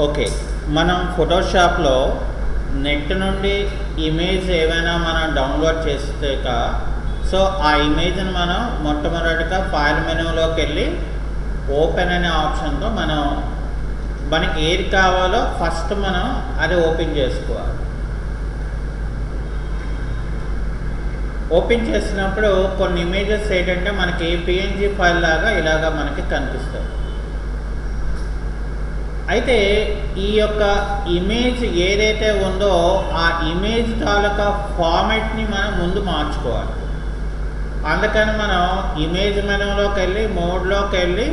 Okay, మనం ఫోటోషాప్లో net నుండి image ఏమైనా మనం డౌన్లోడ్ చేసాక సో ఆ ఇమేజ్ని మనం మొట్టమొదటిగా ఫైల్ మెనూలోకి వెళ్ళి ఓపెన్ అనే ఆప్షన్తో మనకి ఏది కావాలో ఫస్ట్ మనం అది ఓపెన్ చేసుకోవాలి. ఓపెన్ చేసినప్పుడు కొన్ని ఇమేజెస్ ఏంటంటే మనకి పిఎన్జీ ఫైల్ లాగా ఇలాగా మనకి కనిపిస్తుంది. అయితే ఈ యొక్క ఇమేజ్ ఏదైతే ఉందో ఆ ఇమేజ్ తాలూకా ఫార్మాట్ని మనం ముందు మార్చుకోవాలి. అందుకని మనం ఇమేజ్ మెనూలోకి వెళ్ళి మోడ్లోకి వెళ్ళి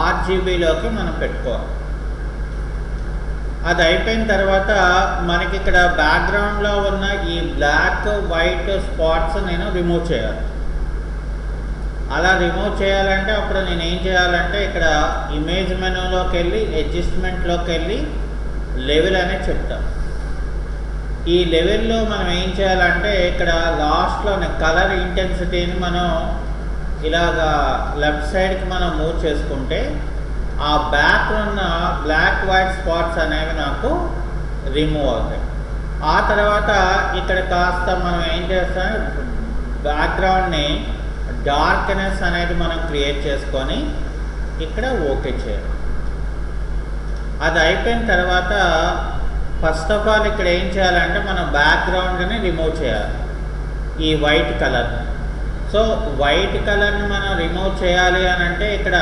ఆర్జీబీలోకి మనం పెట్టుకోవాలి. అది అయిపోయిన తర్వాత మనకి ఇక్కడ బ్యాక్గ్రౌండ్లో ఉన్న ఈ బ్లాక్ వైట్ స్పాట్స్ నేను రిమూవ్ చేయాలి. అలా రిమూవ్ చేయాలంటే అప్పుడు నేను ఏం చేయాలంటే ఇక్కడ ఇమేజ్ మెనూలోకి వెళ్ళి అడ్జస్ట్మెంట్లోకి వెళ్ళి లెవెల్ అనేది చెప్తాం. ఈ లెవెల్లో మనం ఏం చేయాలంటే ఇక్కడ లాస్ట్లో కలర్ ఇంటెన్సిటీని మనం ఇలాగా లెఫ్ట్ సైడ్కి మనం మూవ్ చేసుకుంటే ఆ బ్యాక్ ఉన్న బ్లాక్ వైట్ స్పాట్స్ అనేవి నాకు రిమూవ్ అవుతాయి. ఆ తర్వాత ఇక్కడ కాస్త మనం ఏం చేస్తాం, బ్యాక్గ్రౌండ్ని డార్క్నెస్ అనేది మనం క్రియేట్ చేసుకొని ఇక్కడ ఓకే చేయాలి. అది అయిపోయిన తర్వాత ఫస్ట్ ఆఫ్ ఆల్ ఇక్కడ ఏం చేయాలంటే మనం బ్యాక్గ్రౌండ్ని రిమూవ్ చేయాలి, ఈ వైట్ కలర్ని. సో వైట్ కలర్ని మనం రిమూవ్ చేయాలి అని అంటే ఇక్కడ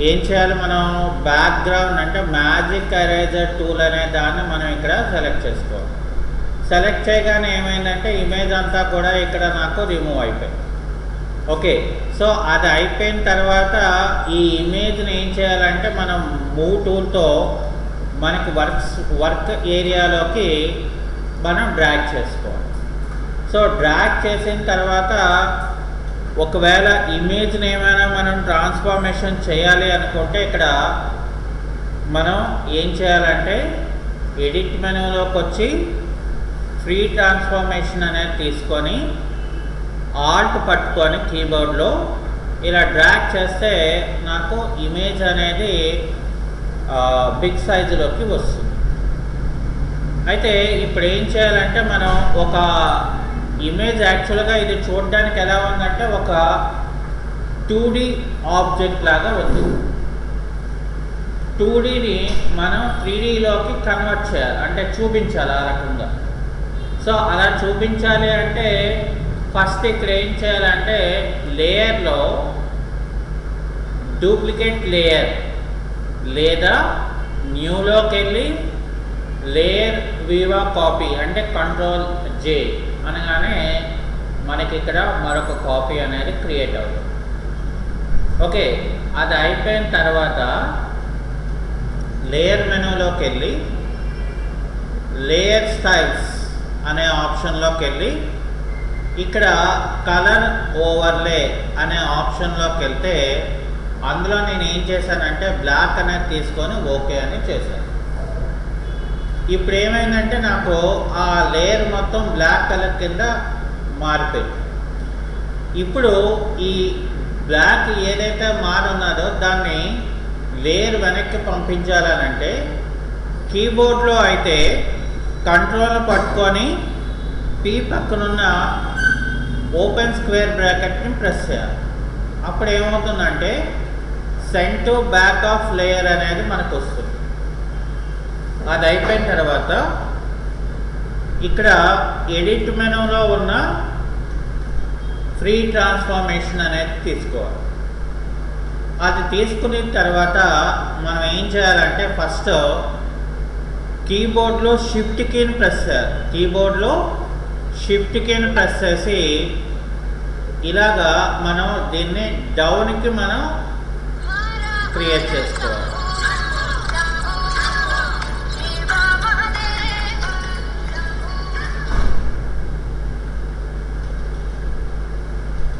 ఏం చేయాలి, మనం బ్యాక్గ్రౌండ్ అంటే మ్యాజిక్ ఎరేజర్ టూల్ అనే దాన్ని మనం ఇక్కడ సెలెక్ట్ చేసుకోవాలి. సెలెక్ట్ చేయగానే ఏమైందంటే ఇమేజ్ అంతా కూడా ఇక్కడ నాకు రిమూవ్ అయిపోయింది. ఓకే, సో అది అయిపోయిన తర్వాత ఈ ఇమేజ్ని ఏం చేయాలంటే మనం మూవ్ టూల్తో మనకి వర్క్ ఏరియాలోకి మనం డ్రాగ్ చేసుకోవాలి. సో డ్రాగ్ చేసిన తర్వాత ఒకవేళ ఇమేజ్ని ఏమైనా మనం ట్రాన్స్ఫార్మేషన్ చేయాలి అనుకుంటే ఇక్కడ మనం ఏం చేయాలంటే ఎడిట్ మెనూలోకి వచ్చి ఫ్రీ ట్రాన్స్ఫార్మేషన్ అనేది తీసుకొని ఆల్ట్ పట్టుకొని కీబోర్డ్లో ఇలా డ్రాగ్ చేస్తే నాకు ఇమేజ్ అనేది బిగ్ సైజులోకి వస్తుంది. అయితే ఇప్పుడు ఏం చేయాలంటే మనం ఒక ఇమేజ్ యాక్చువల్గా ఇది చూడడానికి ఎలా ఉందంటే ఒక 2D ఆబ్జెక్ట్ లాగా ఉంది. 2Dని మనం 3Dలోకి కన్వర్ట్ చేయాలి, అంటే చూపించాలి ఆ రకంగా. సో అలా చూపించాలి అంటే ఫస్ట్ ఇక్కడ ఏం చేయాలంటే లేయర్లో డూప్లికేట్ లేయర్ లేదా న్యూలోకి వెళ్ళి లేయర్ వీవా కాపీ అంటే Ctrl+J అనగానే మనకి ఇక్కడ మరొక కాపీ అనేది క్రియేట్ అవుతుంది. ఓకే, అది అయిపోయిన తర్వాత లేయర్ మెనూలోకి వెళ్ళి లేయర్ స్టైల్స్ అనే ఆప్షన్లోకి వెళ్ళి ఇక్కడ కలర్ ఓవర్లే అనే ఆప్షన్లోకి వెళ్తే అందులో నేను ఏం చేశానంటే బ్లాక్ అనేది తీసుకొని ఓకే అని చేశాను. ఇప్పుడు ఏమైందంటే నాకు ఆ లేయర్ మొత్తం బ్లాక్ కలర్ కింద మారిపోయింది. ఇప్పుడు ఈ బ్లాక్ ఏదైతే మారున్నదో దాన్ని లేయర్ వెనక్కి పంపించాలనంటే కీబోర్డ్లో అయితే కంట్రోల్ పట్టుకొని పీ పక్కనున్న ఓపెన్ స్క్వేర్ బ్రాకెట్ని ప్రెస్ చేయాలి. అప్పుడు ఏమవుతుందంటే send to back of layer అనేది మనకు వస్తుంది. అది అయిపోయిన తర్వాత ఇక్కడ ఎడిట్ మెనూలో ఉన్న ఫ్రీ ట్రాన్స్ఫార్మేషన్ అనేది తీసుకోవాలి. అది తీసుకున్న తర్వాత మనం ఏం చేయాలంటే ఫస్ట్ కీబోర్డ్లో షిఫ్ట్ కీని ప్రెస్ చేయాలి. కీబోర్డ్లో షిఫ్ట్ కీని ప్రెస్ చేసి ఇలాగా మనం దీన్ని డౌన్కి మనం క్రియేట్ చేసుకోవాలి.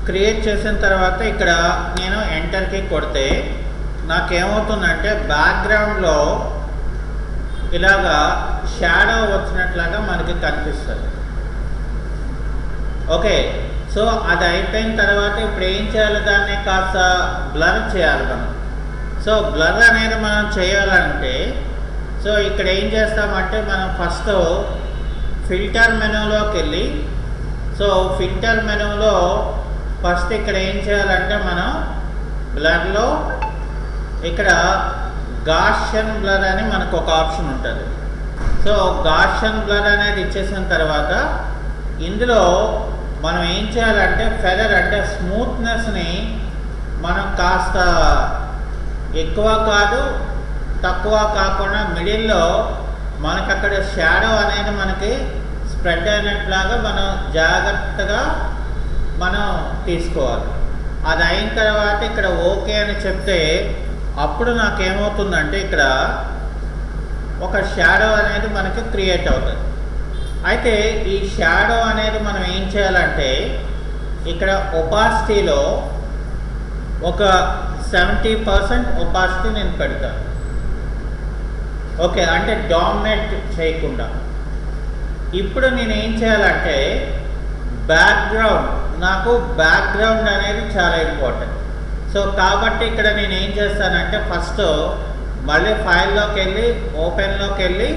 క్రియేట్ చేసిన తర్వాత ఇక్కడ నేను ఎంటర్కి కొడితే నాకేమవుతుందంటే బ్యాక్గ్రౌండ్లో ఇలాగా షాడో వచ్చినట్లాగా మనకి కనిపిస్తుంది. ఓకే, సో అది అయిపోయిన తర్వాత ఇప్పుడు ఏం చేయాలి, దాన్ని కాస్త బ్లర్ చేయాలి మనం. సో బ్లర్ అనేది మనం చేయాలంటే సో ఇక్కడ ఏం చేస్తామంటే మనం ఫస్ట్ ఫిల్టర్ మెనూలోకి వెళ్ళి సో ఫిల్టర్ మెనూలో ఫస్ట్ ఇక్కడ ఏం చేయాలంటే మనం బ్లర్లో ఇక్కడ గాషియన్ బ్లర్ అని మనకు ఒక ఆప్షన్ ఉంటుంది. సో గాషియన్ బ్లర్ అనేది ఇచ్చేసిన తర్వాత ఇందులో మనం ఏం చేయాలంటే ఫెదర్ అంటే స్మూత్నెస్ని మనం కాస్త ఎక్కువ కాదు తక్కువ కాకుండా మిడిల్లో మనకు అక్కడ షాడో అనేది మనకి స్ప్రెడ్ అయినట్లాగా మనం జాగ్రత్తగా మనం తీసుకోవాలి. అది అయిన తర్వాత ఇక్కడ ఓకే అని చెప్తే అప్పుడు నాకేమవుతుందంటే ఇక్కడ ఒక షాడో అనేది మనకి క్రియేట్ అవుతుంది. అయితే ఈ షాడో అనేది మనం ఏం చేయాలంటే ఇక్కడ ఒపాసిటీలో ఒక 70% ఒపాసిటీ నేను పెడతాను. ఓకే, అంటే డామినేట్ చేయకుండా. ఇప్పుడు నేను ఏం చేయాలంటే నాకు బ్యాక్గ్రౌండ్ అనేది చాలా ఇంపార్టెంట్. సో కాబట్టి ఇక్కడ నేను ఏం చేస్తానంటే ఫస్ట్ మళ్ళీ ఫైల్లోకి వెళ్ళి ఓపెన్లోకి వెళ్ళి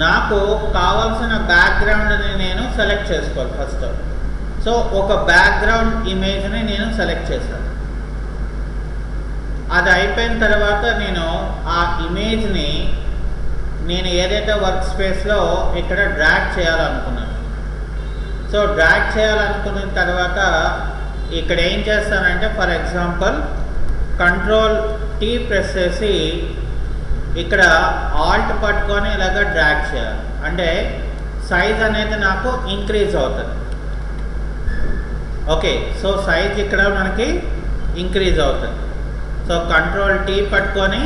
నాకు కావాల్సిన బ్యాక్గ్రౌండ్ని నేను సెలెక్ట్ చేసుకోవాలి ఫస్ట్. సో ఒక బ్యాక్గ్రౌండ్ ఇమేజ్ని నేను సెలెక్ట్ చేశాను. అది అయిపోయిన తర్వాత నేను ఆ ఇమేజ్ని నేను ఏదైతే వర్క్ స్పేస్లో ఇక్కడ డ్రాగ్ చేయాలనుకున్నాను. సో డ్రాగ్ చేయాలనుకున్న తర్వాత ఇక్కడ ఏం చేస్తానంటే ఫర్ ఎగ్జాంపుల్ Ctrl+T ప్రెస్ చేసి ఇక్కడ ఆల్ట్ పట్టుకొని ఇలాగ డ్రాగ్ చేయాలి. అంటే సైజ్ అనేది నాకు ఇంక్రీజ్ అవుతుంది. ఓకే, సో సైజ్ ఇక్కడ మనకి ఇంక్రీజ్ అవుతుంది. సో Ctrl+T పట్టుకొని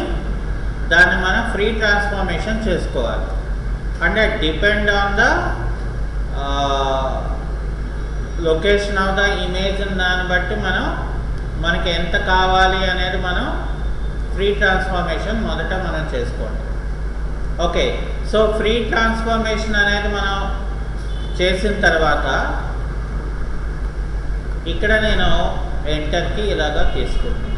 దాన్ని మనం ఫ్రీ ట్రాన్స్ఫర్మేషన్ చేసుకోవాలి. అంటే depend on the location of the image దాన్ని బట్టి మనకి ఎంత కావాలి అనేది మనం ఫ్రీ ట్రాన్స్ఫర్మేషన్ మొదట మనం చేసుకోండి. ఓకే, సో ఫ్రీ ట్రాన్స్ఫర్మేషన్ అనేది మనం చేసిన తర్వాత ఇక్కడ నేను ఎంటర్కి ఇలాగా తీసుకుంటాను.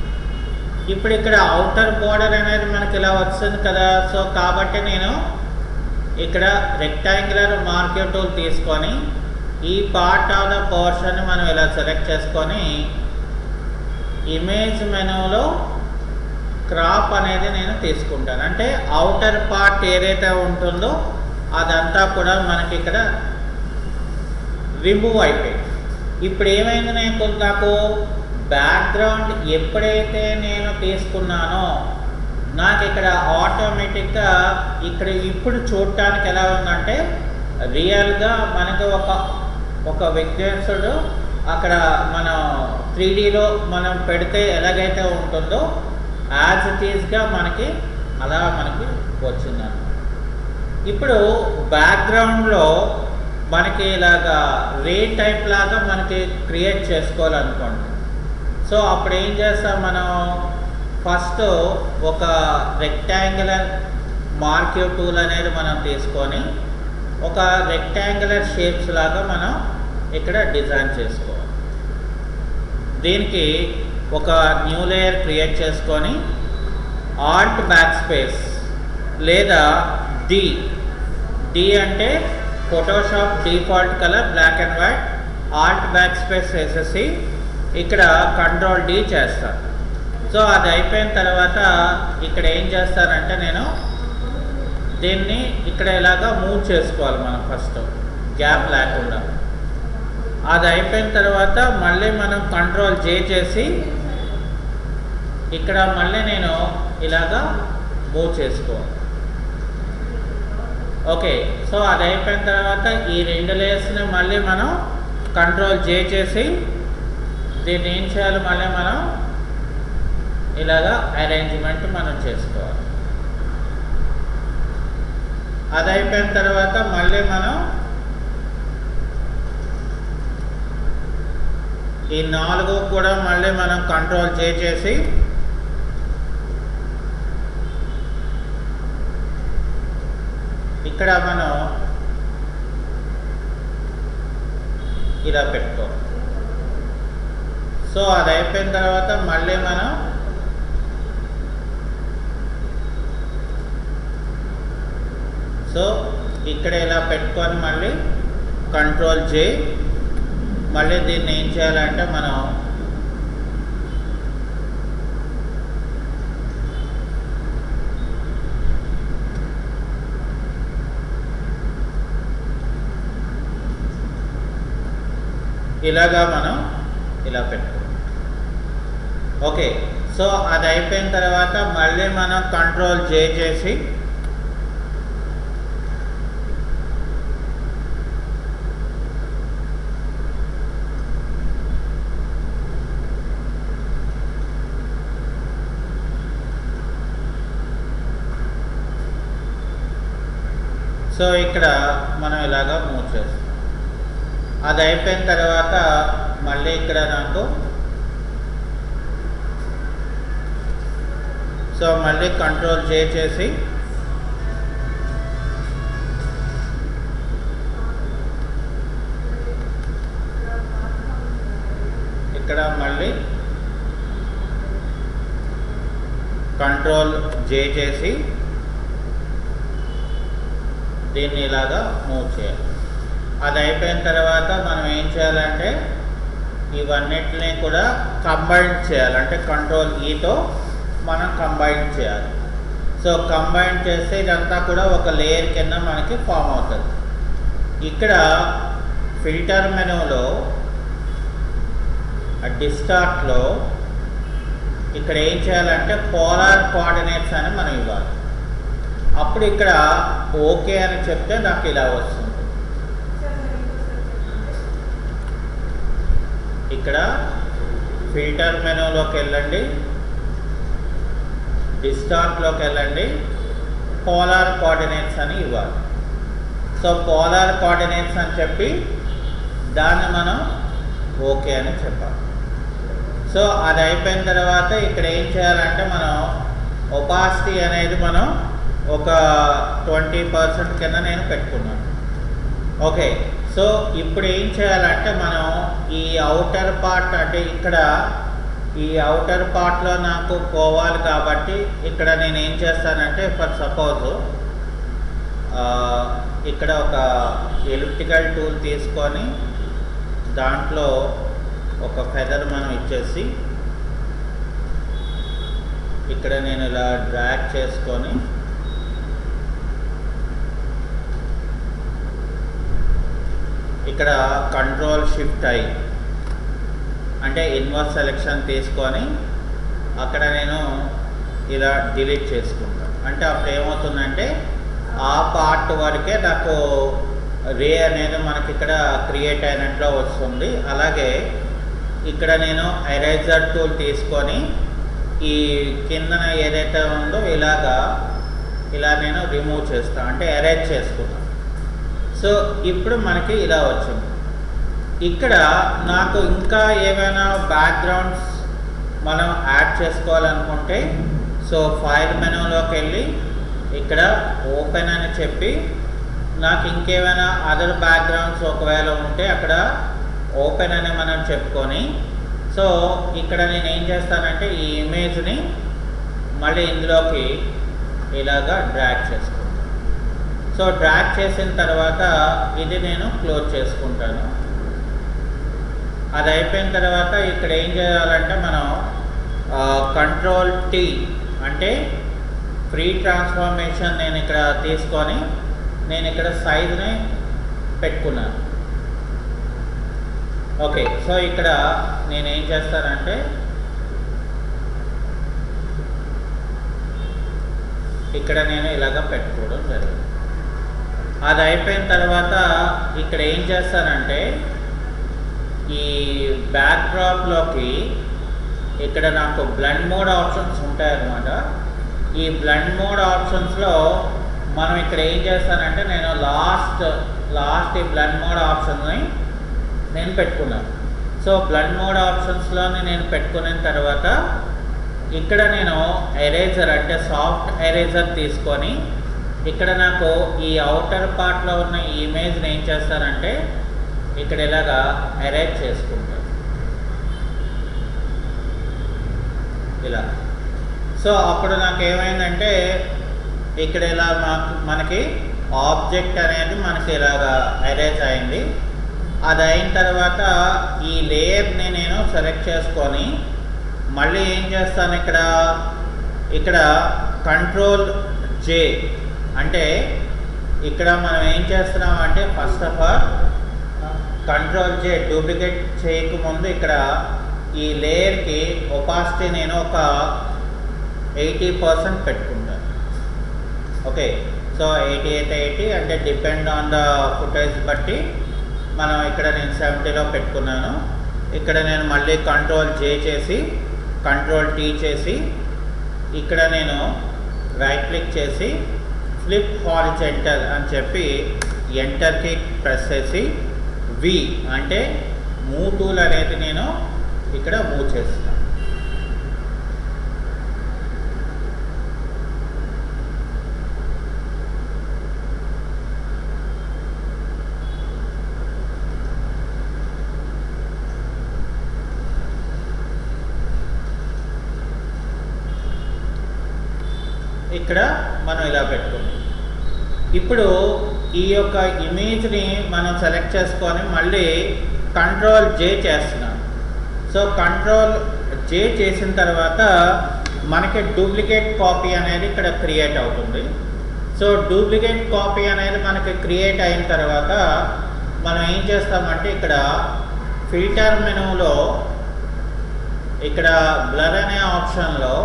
ఇప్పుడు ఇక్కడ అవుటర్ బోర్డర్ అనేది మనకి ఇలా వస్తుంది కదా. సో కాబట్టి నేను ఇక్కడ రెక్టాంగులర్ మార్కర్ టూల్ తీసుకొని ఈ పార్ట్ ఆఫ్ ద పోర్షన్ని మనం ఇలా సెలెక్ట్ చేసుకొని ఇమేజ్ మెనూలో క్రాప్ అనేది నేను తీసుకుంటాను. అంటే అవుటర్ పార్ట్ ఏదైతే ఉంటుందో అదంతా కూడా మనకి ఇక్కడ రిమూవ్ అయిపోయింది. ఇప్పుడు ఏమైంది, నాకు బ్యాక్గ్రౌండ్ ఎప్పుడైతే నేను తీసుకున్నానో నాకు ఇక్కడ ఆటోమేటిక్గా ఇక్కడ ఇప్పుడు చూడటానికి ఎలా ఉందంటే రియల్గా మనకి ఒక విగ్నేశ్వరుడు అక్కడ మనం 3Dలో మనం పెడితే ఎలాగైతే ఉంటుందో యాజ్ ఇట్ ఈస్గా మనకి అలా మనకి వచ్చిందన్నమాట. ఇప్పుడు బ్యాక్గ్రౌండ్లో మనకి ఇలాగా రే టైప్ లాగా మనకి క్రియేట్ చేసుకోవాలనుకోండి. సో అప్పుడు ఏం చేస్తాం, మనం ఫస్ట్ ఒక రెక్టాంగులర్ మార్కర్ టూల్ అనేది మనం తీసుకొని ఒక రెక్టాంగులర్ షేప్స్ లాగా మనం ఇక్కడ డిజైన్ చేసుకోవాలి. దీనికి ఒక న్యూ లేయర్ క్రియేట్ చేసుకొని ఆల్ట్ బ్యాక్ స్పేస్ లేదా డి అంటే Photoshop default colour black and white, alt backspace వేసేసి ఇక్కడ Ctrl+D చేస్తాను. సో అది అయిపోయిన తర్వాత ఇక్కడ ఏం చేస్తానంటే నేను దీన్ని ఇక్కడ ఇలాగా మూవ్ చేసుకోవాలి మనం ఫస్ట్ గ్యాప్ లేకుండా. అది అయిపోయిన తర్వాత మళ్ళీ మనం Ctrl+J చేసి ఇక్కడ మళ్ళీ నేను ఇలాగా మూవ్ చేసుకోవాలి. ఓకే, సో అది అయిపోయిన తర్వాత ఈ రెండు లేయర్స్ని మళ్ళీ మనం Ctrl+J చేసి దీన్ని ఏం చేయాలి, మళ్ళీ మనం ఇలాగా అరేంజ్మెంట్ మనం చేసుకోవాలి. అది అయిపోయిన తర్వాత మళ్ళీ మనం ఈ 4 కూడా మళ్ళీ మనం Ctrl+J చేసి ఇక్కడ మనం ఇలా పెట్టుకోవాలి. సో అది అయిపోయిన తర్వాత మళ్ళీ మనం సో ఇక్కడ ఇలా పెట్టుకొని మళ్ళీ కంట్రోల్ జే, మళ్ళీ దీన్ని ఏం చేయాలంటే మనం ఇలాగా మనం ఇలా పెట్టుకోవాలి. ఓకే, సో అది అయిపోయిన తర్వాత మళ్ళీ మనం కంట్రోల్ జే చేసి సో ఇక్కడ మనం ఇలాగా మూవ్ చేస్తాం. అది అయిపోయిన తర్వాత మళ్ళీ ఇక్కడ నాకు సో మళ్ళీ కంట్రోల్ జే చేసి ఇక్కడ మళ్ళీ కంట్రోల్ జే చేసి దీన్ని ఇలాగా మూవ్ చేయాలి. అది అయిపోయిన తర్వాత మనం ఏం చేయాలంటే ఇవన్నిటిని కూడా కంబైన్ చేయాలి, అంటే కంట్రోల్ ఈతో మనం కంబైన్ చేయాలి. సో కంబైన్ చేస్తే ఇదంతా కూడా ఒక లేయర్ కింద మనకి ఫామ్ అవుతుంది. ఇక్కడ ఫిల్టర్ మెనూలో డిస్టార్ట్లో ఇక్కడ ఏం చేయాలంటే పోలార్ కోఆర్డినేట్స్ అని మనం ఇవ్వాలి. అప్పుడు ఇక్కడ ఓకే అని చెప్తే నాకు ఇలా వస్తుంది. ఇక్కడ ఫిల్టర్ మెనూలోకి వెళ్ళండి, డిస్టార్ట్లోకి వెళ్ళండి, పోలార్ కోఆర్డినేట్స్ అని ఇవ్వాలి. సో పోలార్ కోఆర్డినేట్స్ అని చెప్పి దాన్ని మనం ఓకే అని చెప్పాలి. సో అది అయిపోయిన తర్వాత ఇక్కడ ఏం చేయాలంటే మనం ఒపాసిటీ అనేది మనం ఒక 20% కింద నేను పెట్టుకున్నాను. ఓకే, సో ఇప్పుడు ఏం చేయాలంటే మనం ఈ అవుటర్ పార్ట్, అంటే ఇక్కడ ఈ అవుటర్ పార్ట్లో నాకు పోవాలి కాబట్టి ఇక్కడ నేను ఏం చేస్తానంటే ఫర్ సపోజ్ ఇక్కడ ఒక ఎలిప్టికల్ టూల్ తీసుకొని దాంట్లో ఒక ఫెదర్ మనం ఇచ్చేసి ఇక్కడ నేను ఇలా డ్రాగ్ చేసుకొని ఇక్కడ కంట్రోల్ షిఫ్ట్ అయ్యి అంటే ఇన్వర్స్ సెలెక్షన్ తీసుకొని అక్కడ నేను ఇలా డిలీట్ చేసుకుంటాను. అంటే అప్పుడు ఏమవుతుందంటే ఆ పార్ట్ వరకే నాకు రే అనేది మనకి ఇక్కడ క్రియేట్ అయినట్లు వస్తుంది. అలాగే ఇక్కడ నేను ఎరేజర్ టూల్ తీసుకొని ఈ కిందన ఏదైతే ఉందో ఇలా నేను రిమూవ్ చేస్తాను, అంటే ఎరేజ్ చేసుకుంటాను. సో ఇప్పుడు మనకి ఇలా వచ్చింది. ఇక్కడ నాకు ఇంకా ఏమైనా బ్యాక్గ్రౌండ్స్ మనం యాడ్ చేసుకోవాలనుకుంటే సో ఫైల్ మెనూలోకి వెళ్ళి ఇక్కడ ఓపెన్ అని చెప్పి నాకు ఇంకేమైనా అదర్ బ్యాక్గ్రౌండ్స్ ఒకవేళ ఉంటే అక్కడ ఓపెన్ అని మనం చెప్పుకొని సో ఇక్కడ నేను ఏం చేస్తానంటే ఈ ఇమేజ్ని మళ్ళీ ఇందులోకి ఇలాగా డ్రాగ్ చేసుకుంటాను. సో డ్రాగ్ చేసిన తర్వాత ఇది నేను క్లోజ్ చేసుకుంటాను. అది అయిపోయిన తర్వాత ఇక్కడ ఏం చేయాలంటే మనం కంట్రోల్ టీ అంటే ఫ్రీ ట్రాన్స్ఫార్మేషన్ నేను ఇక్కడ తీసుకొని నేను ఇక్కడ సైజ్ని పెట్టుకున్నాను. ఓకే, సో ఇక్కడ నేను ఏం చేస్తానంటే ఇక్కడ నేను ఇలాగ పెట్టుకోవడం జరిగింది. అది అయిపోయిన తర్వాత ఇక్కడ ఏం చేస్తానంటే ఈ బ్యాక్డ్రాప్లోకి ఇక్కడ నాకు బ్లెండ్ మోడ్ ఆప్షన్స్ ఉంటాయన్నమాట. ఈ బ్లెండ్ మోడ్ ఆప్షన్స్లో మనం ఇక్కడ ఏం చేస్తానంటే నేను లాస్ట్ ఈ బ్లెండ్ మోడ్ ఆప్షన్ని నేను పెట్టుకున్నాను. సో బ్లెండ్ మోడ్ ఆప్షన్స్లోని నేను పెట్టుకున్న తర్వాత ఇక్కడ నేను ఎరేజర్ అంటే సాఫ్ట్ ఎరేజర్ తీసుకొని ఇక్కడ నాకు ఈ అవుటర్ పార్ట్లో ఉన్న ఈ ఇమేజ్ని ఏం చేస్తానంటే ఇక్కడ ఇలాగా ఎరేజ్ చేసుకుంటాను ఇలా. సో అప్పుడు నాకు ఏమైందంటే ఇక్కడ ఇలా మనకి ఆబ్జెక్ట్ అనేది మనకి ఇలాగా ఎరేజ్ అయింది. అది అయిన తర్వాత ఈ లేయర్ని నేను సెలెక్ట్ చేసుకొని మళ్ళీ ఏం చేస్తాను, ఇక్కడ కంట్రోల్ జే అంటే ఇక్కడ మనం ఏం చేస్తున్నాం అంటే first of all control J duplicate చేయకముందు ఇక్కడ ఈ లేయర్కి ఒపాసిటీ నేను ఒక 80% పెట్టుకుంటాను. ఓకే, సో 80 అయితే 80 అంటే డిపెండ్ ఆన్ ద ఫుటేజ్ బట్టి మనం ఇక్కడ నేను 70లో పెట్టుకున్నాను. ఇక్కడ నేను మళ్ళీ కంట్రోల్ జే చేసి కంట్రోల్ టీ చేసి ఇక్కడ నేను రైట్ క్లిక్ చేసి ఫ్లిప్ హారిజాంటల్ అని చెప్పి ఎంటర్కి ప్రెస్ చేసి వి అంటే మూవ్ టూల్ అనేది నేను ఇక్కడ మూవ్ చేస్తాను. ఇక్కడ మనం ఇలా పెట్టుకున్నాం. ఇప్పుడు ఈ యొక్క ఇమేజ్ని మనం సెలెక్ట్ చేసుకొని మళ్ళీ కంట్రోల్ జే చేస్తున్నాం. సో కంట్రోల్ జే చేసిన తర్వాత మనకి డూప్లికేట్ కాపీ అనేది ఇక్కడ క్రియేట్ అవుతుంది. సో డూప్లికేట్ కాపీ అనేది మనకి క్రియేట్ అయిన తర్వాత మనం ఏం చేస్తామంటే ఇక్కడ ఫిల్టర్ మెనూలో ఇక్కడ బ్లర్ అనే ఆప్షన్లో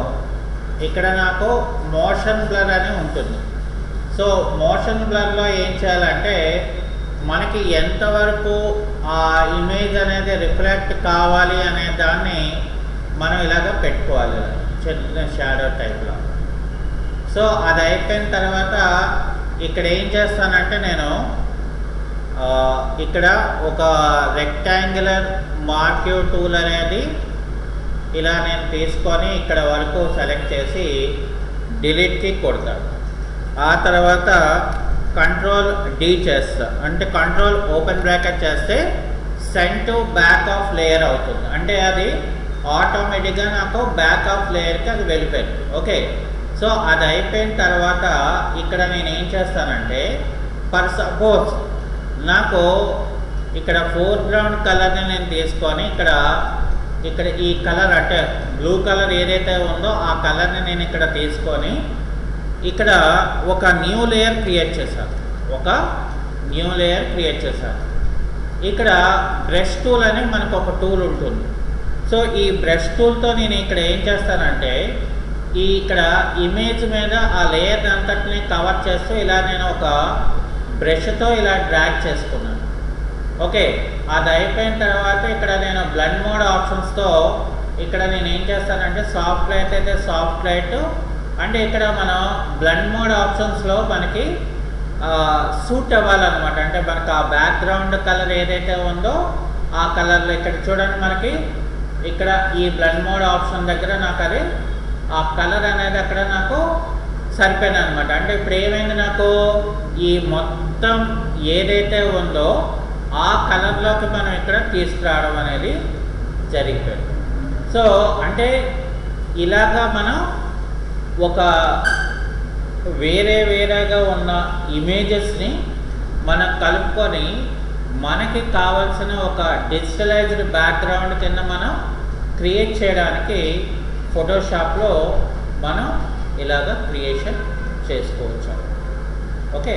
ఇక్కడ నాకు మోషన్ బ్లర్ అని ఉంటుంది. సో మోషన్ బ్లర్లో ఏం చేయాలంటే మనకి ఎంతవరకు ఆ ఇమేజ్ అనేది రిఫ్లెక్ట్ కావాలి అనే దాన్ని మనం ఇలాగ పెట్టుకోవాలి, చిన్న షాడో టైప్లో. సో అది అయిపోయిన తర్వాత ఇక్కడ ఏం చేస్తానంటే నేను ఇక్కడ ఒక రెక్టాంగులర్ మార్క్యూ టూల్ అనేది ఇలా నేను తీసుకొని ఇక్కడ వరకు సెలెక్ట్ చేసి డిలీట్కి కొడతాను. ఆ తర్వాత కంట్రోల్ డి చేస్తా, అంటే కంట్రోల్ ఓపెన్ బ్రాకెట్ చేస్తే send to back of layer అవుతుంది. అంటే అది ఆటోమేటిక్గా నాకు బ్యాక్ ఆఫ్ లేయర్కి అది వెళ్ళిపోయింది. ఓకే, సో అది అయిపోయిన తర్వాత ఇక్కడ నేను ఏం చేస్తానంటే ఫర్ సపోజ్ నాకు ఇక్కడ ఫోర్గ్రౌండ్ కలర్ని నేను తీసుకొని ఇక్కడ ఈ కలర్ అంటే బ్లూ కలర్ ఏదైతే ఉందో ఆ కలర్ని నేను ఇక్కడ తీసుకొని ఇక్కడ ఒక న్యూ లేయర్ క్రియేట్ చేశాను. ఇక్కడ బ్రష్ టూల్ అని మనకు ఒక టూల్ ఉంటుంది. సో ఈ బ్రష్ టూల్తో నేను ఇక్కడ ఏం చేస్తానంటే ఇక్కడ ఇమేజ్ మీద ఆ లేయర్ అంతటిని కవర్ చేస్తూ ఇలా నేను ఒక బ్రష్తో ఇలా డ్రాగ్ చేసుకున్నాను. ఓకే, అది అయిపోయిన తర్వాత ఇక్కడ నేను బ్లెండ్ మోడ్ ఆప్షన్స్తో ఇక్కడ నేను ఏం చేస్తానంటే సాఫ్ట్ లైట్ అయితే సాఫ్ట్ లైట్ అంటే ఇక్కడ మనం బ్లెండ్ మోడ్ ఆప్షన్స్లో మనకి సూట్ అవ్వాలన్నమాట. అంటే మనకు ఆ బ్యాక్గ్రౌండ్ కలర్ ఏదైతే ఉందో ఆ కలర్లో ఇక్కడ చూడండి మనకి ఇక్కడ ఈ బ్లెండ్ మోడ్ ఆప్షన్ దగ్గర నాకు అది ఆ కలర్ అనేది అక్కడ నాకు సరిపోయింది అనమాట. అంటే ఇప్పుడు ఏమైంది, నాకు ఈ మొత్తం ఏదైతే ఉందో ఆ కలర్లోకి మనం ఇక్కడ తీసుకురావడం అనేది జరిగిపోయింది. సో అంటే ఇలాగా మనం ఒక వేరేగా ఉన్న ఇమేజెస్ని మనం కలుపుకొని మనకి కావాల్సిన ఒక డిజిటలైజ్డ్ బ్యాక్గ్రౌండ్ కింద మనం క్రియేట్ చేయడానికి ఫోటోషాప్లో మనం ఇలాగ క్రియేషన్ చేసుకోవచ్చు. ఓకే.